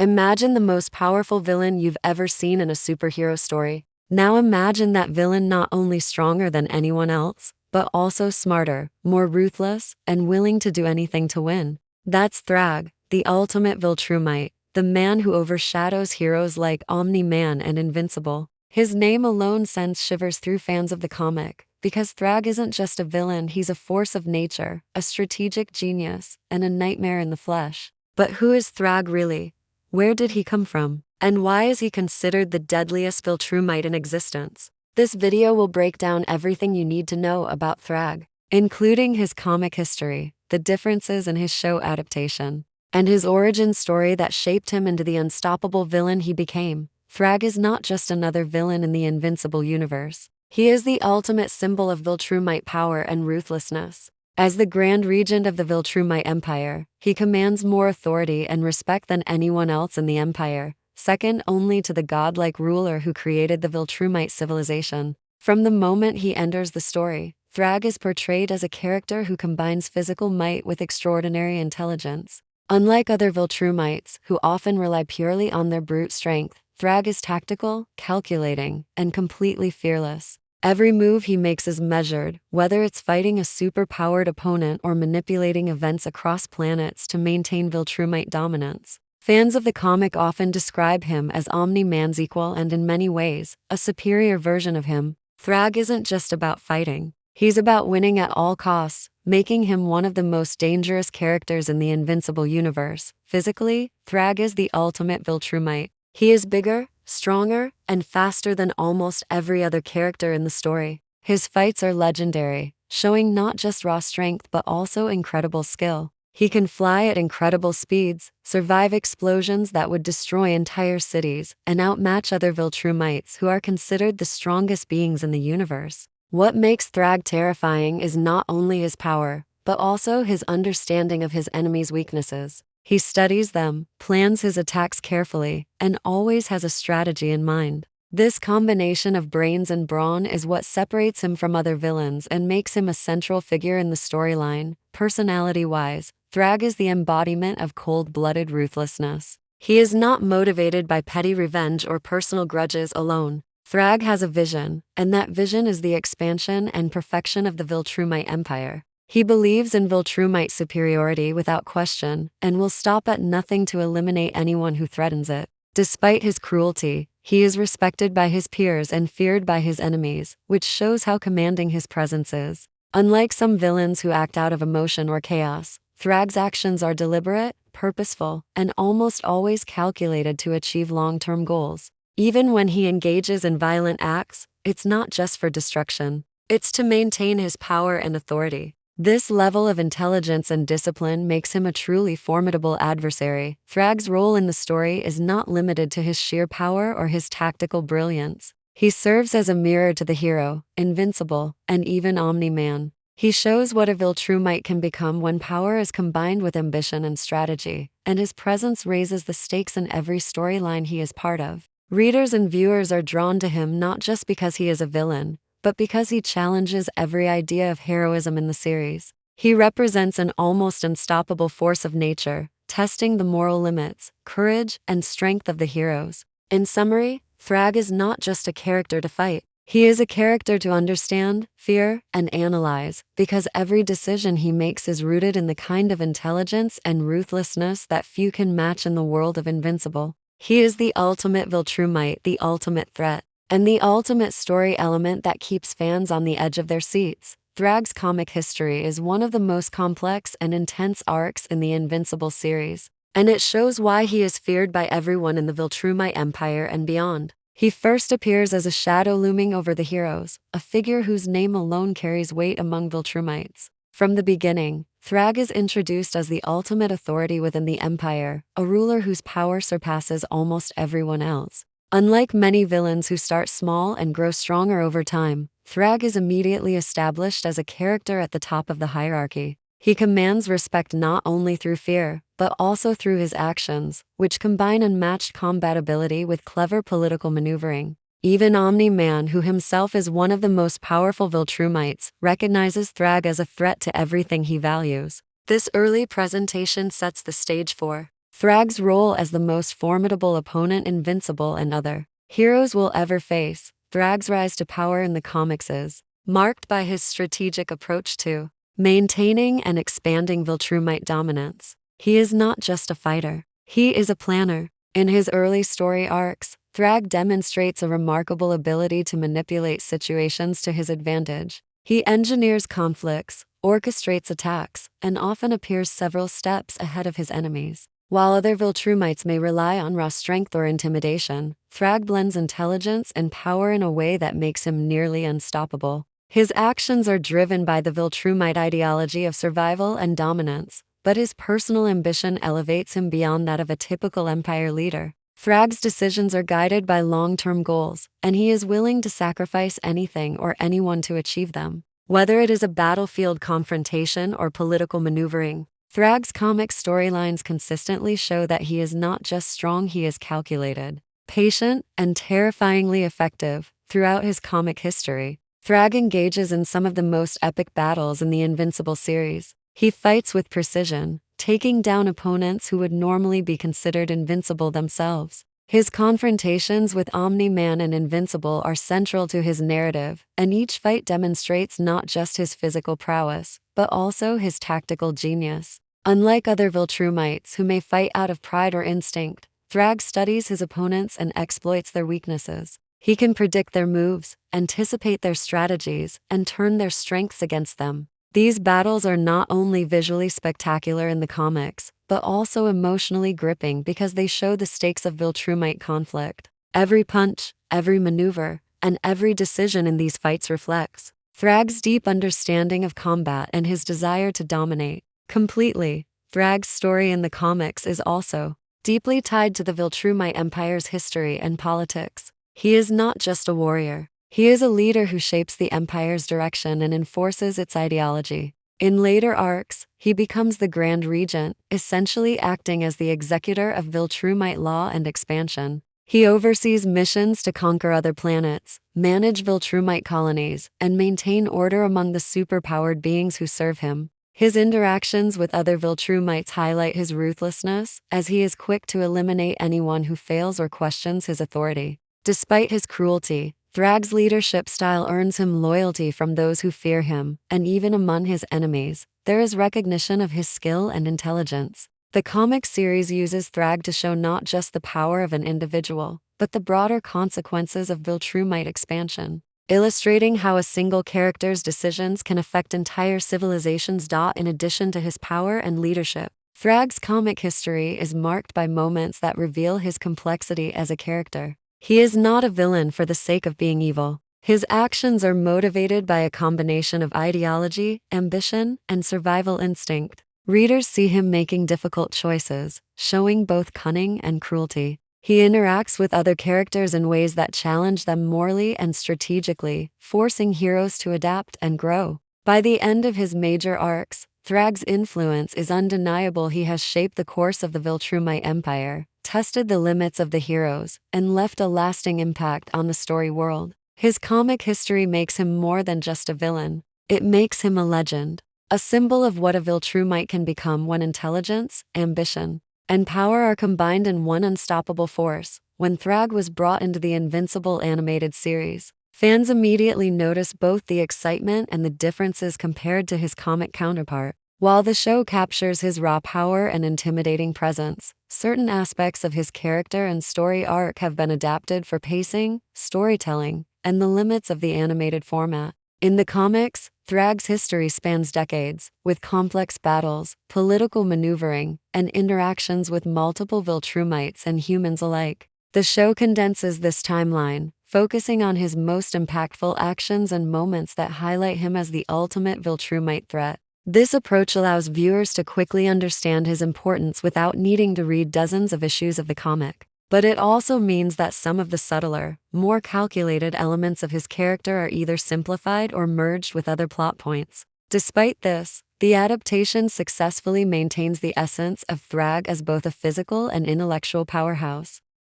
Imagine the most powerful villain you've ever seen in a superhero story. Now imagine that villain not only stronger than anyone else, but also smarter, more ruthless, and willing to do anything to win. That's Thragg, the ultimate Viltrumite, the man who overshadows heroes like Omni-Man and Invincible. His name alone sends shivers through fans of the comic, because Thragg isn't just a villain, he's a force of nature, a strategic genius, and a nightmare in the flesh. But who is Thragg really? Where did he come from? And why is he considered the deadliest Viltrumite in existence? This video will break down everything you need to know about Thragg, including his comic history, the differences in his show adaptation, and his origin story that shaped him into the unstoppable villain he became. Thragg is not just another villain in the Invincible universe. He is the ultimate symbol of Viltrumite power and ruthlessness. As the Grand Regent of the Viltrumite Empire, he commands more authority and respect than anyone else in the Empire, second only to the godlike ruler who created the Viltrumite civilization. From the moment he enters the story, Thragg is portrayed as a character who combines physical might with extraordinary intelligence. Unlike other Viltrumites, who often rely purely on their brute strength, Thragg is tactical, calculating, and completely fearless. Every move he makes is measured, whether it's fighting a super-powered opponent or manipulating events across planets to maintain Viltrumite dominance. Fans of the comic often describe him as Omni-Man's equal and in many ways, a superior version of him. Thragg isn't just about fighting. He's about winning at all costs, making him one of the most dangerous characters in the Invincible universe. Physically, Thragg is the ultimate Viltrumite. He is bigger, stronger, and faster than almost every other character in the story. His fights are legendary, showing not just raw strength but also incredible skill. He can fly at incredible speeds, survive explosions that would destroy entire cities, and outmatch other Viltrumites who are considered the strongest beings in the universe. What makes Thragg terrifying is not only his power, but also his understanding of his enemies' weaknesses. He studies them, plans his attacks carefully, and always has a strategy in mind. This combination of brains and brawn is what separates him from other villains and makes him a central figure in the storyline. Personality-wise, Thragg is the embodiment of cold-blooded ruthlessness. He is not motivated by petty revenge or personal grudges alone. Thragg has a vision, and that vision is the expansion and perfection of the Viltrumite Empire. He believes in Viltrumite superiority without question, and will stop at nothing to eliminate anyone who threatens it. Despite his cruelty, he is respected by his peers and feared by his enemies, which shows how commanding his presence is. Unlike some villains who act out of emotion or chaos, Thragg's actions are deliberate, purposeful, and almost always calculated to achieve long-term goals. Even when he engages in violent acts, it's not just for destruction. It's to maintain his power and authority. This level of intelligence and discipline makes him a truly formidable adversary. Thragg's role in the story is not limited to his sheer power or his tactical brilliance. He serves as a mirror to the hero, Invincible, and even Omni-Man. He shows what a Viltrumite can become when power is combined with ambition and strategy, and his presence raises the stakes in every storyline he is part of. Readers and viewers are drawn to him not just because he is a villain, but because he challenges every idea of heroism in the series. He represents an almost unstoppable force of nature, testing the moral limits, courage, and strength of the heroes. In summary, Thragg is not just a character to fight. He is a character to understand, fear, and analyze, because every decision he makes is rooted in the kind of intelligence and ruthlessness that few can match in the world of Invincible. He is the ultimate Viltrumite, the ultimate threat, and the ultimate story element that keeps fans on the edge of their seats. Thragg's comic history is one of the most complex and intense arcs in the Invincible series, and it shows why he is feared by everyone in the Viltrumite Empire and beyond. He first appears as a shadow looming over the heroes, a figure whose name alone carries weight among Viltrumites. From the beginning, Thragg is introduced as the ultimate authority within the Empire, a ruler whose power surpasses almost everyone else. Unlike many villains who start small and grow stronger over time, Thragg is immediately established as a character at the top of the hierarchy. He commands respect not only through fear, but also through his actions, which combine unmatched combat ability with clever political maneuvering. Even Omni-Man, who himself is one of the most powerful Viltrumites, recognizes Thragg as a threat to everything he values. This early presentation sets the stage for Thragg's role as the most formidable opponent Invincible and other heroes will ever face. Thragg's rise to power in the comics is marked by his strategic approach to maintaining and expanding Viltrumite dominance. He is not just a fighter, he is a planner. In his early story arcs, Thragg demonstrates a remarkable ability to manipulate situations to his advantage. He engineers conflicts, orchestrates attacks, and often appears several steps ahead of his enemies. While other Viltrumites may rely on raw strength or intimidation, Thragg blends intelligence and power in a way that makes him nearly unstoppable. His actions are driven by the Viltrumite ideology of survival and dominance, but his personal ambition elevates him beyond that of a typical Empire leader. Thragg's decisions are guided by long-term goals, and he is willing to sacrifice anything or anyone to achieve them. Whether it is a battlefield confrontation or political maneuvering, Thragg's comic storylines consistently show that he is not just strong, he is calculated, patient, and terrifyingly effective. Throughout his comic history, Thragg engages in some of the most epic battles in the Invincible series. He fights with precision, taking down opponents who would normally be considered invincible themselves. His confrontations with Omni-Man and Invincible are central to his narrative, and each fight demonstrates not just his physical prowess, but also his tactical genius. Unlike other Viltrumites who may fight out of pride or instinct, Thragg studies his opponents and exploits their weaknesses. He can predict their moves, anticipate their strategies, and turn their strengths against them. These battles are not only visually spectacular in the comics, but also emotionally gripping because they show the stakes of Viltrumite conflict. Every punch, every maneuver, and every decision in these fights reflects Thragg's deep understanding of combat and his desire to dominate completely. Thragg's story in the comics is also deeply tied to the Viltrumite Empire's history and politics. He is not just a warrior. He is a leader who shapes the Empire's direction and enforces its ideology. In later arcs, he becomes the Grand Regent, essentially acting as the executor of Viltrumite law and expansion. He oversees missions to conquer other planets, manage Viltrumite colonies, and maintain order among the superpowered beings who serve him. His interactions with other Viltrumites highlight his ruthlessness, as he is quick to eliminate anyone who fails or questions his authority. Despite his cruelty, Thragg's leadership style earns him loyalty from those who fear him, and even among his enemies, there is recognition of his skill and intelligence. The comic series uses Thragg to show not just the power of an individual, but the broader consequences of Viltrumite expansion, illustrating how a single character's decisions can affect entire civilizations. In addition to his power and leadership, Thragg's comic history is marked by moments that reveal his complexity as a character. He is not a villain for the sake of being evil. His actions are motivated by a combination of ideology, ambition, and survival instinct. Readers see him making difficult choices, showing both cunning and cruelty. He interacts with other characters in ways that challenge them morally and strategically, forcing heroes to adapt and grow. By the end of his major arcs, Thragg's influence is undeniable. He has shaped the course of the Viltrumite Empire, tested the limits of the heroes, and left a lasting impact on the story world. His comic history makes him more than just a villain. It makes him a legend, a symbol of what a Viltrumite can become when intelligence, ambition, and power are combined in one unstoppable force. When Thragg was brought into the Invincible animated series, fans immediately noticed both the excitement and the differences compared to his comic counterpart. While the show captures his raw power and intimidating presence, certain aspects of his character and story arc have been adapted for pacing, storytelling, and the limits of the animated format. In the comics, Thragg's history spans decades, with complex battles, political maneuvering, and interactions with multiple Viltrumites and humans alike. The show condenses this timeline, focusing on his most impactful actions and moments that highlight him as the ultimate Viltrumite threat. This approach allows viewers to quickly understand his importance without needing to read dozens of issues of the comic. But it also means that some of the subtler, more calculated elements of his character are either simplified or merged with other plot points. Despite this, the adaptation successfully maintains the essence of Thragg as both a physical and intellectual powerhouse.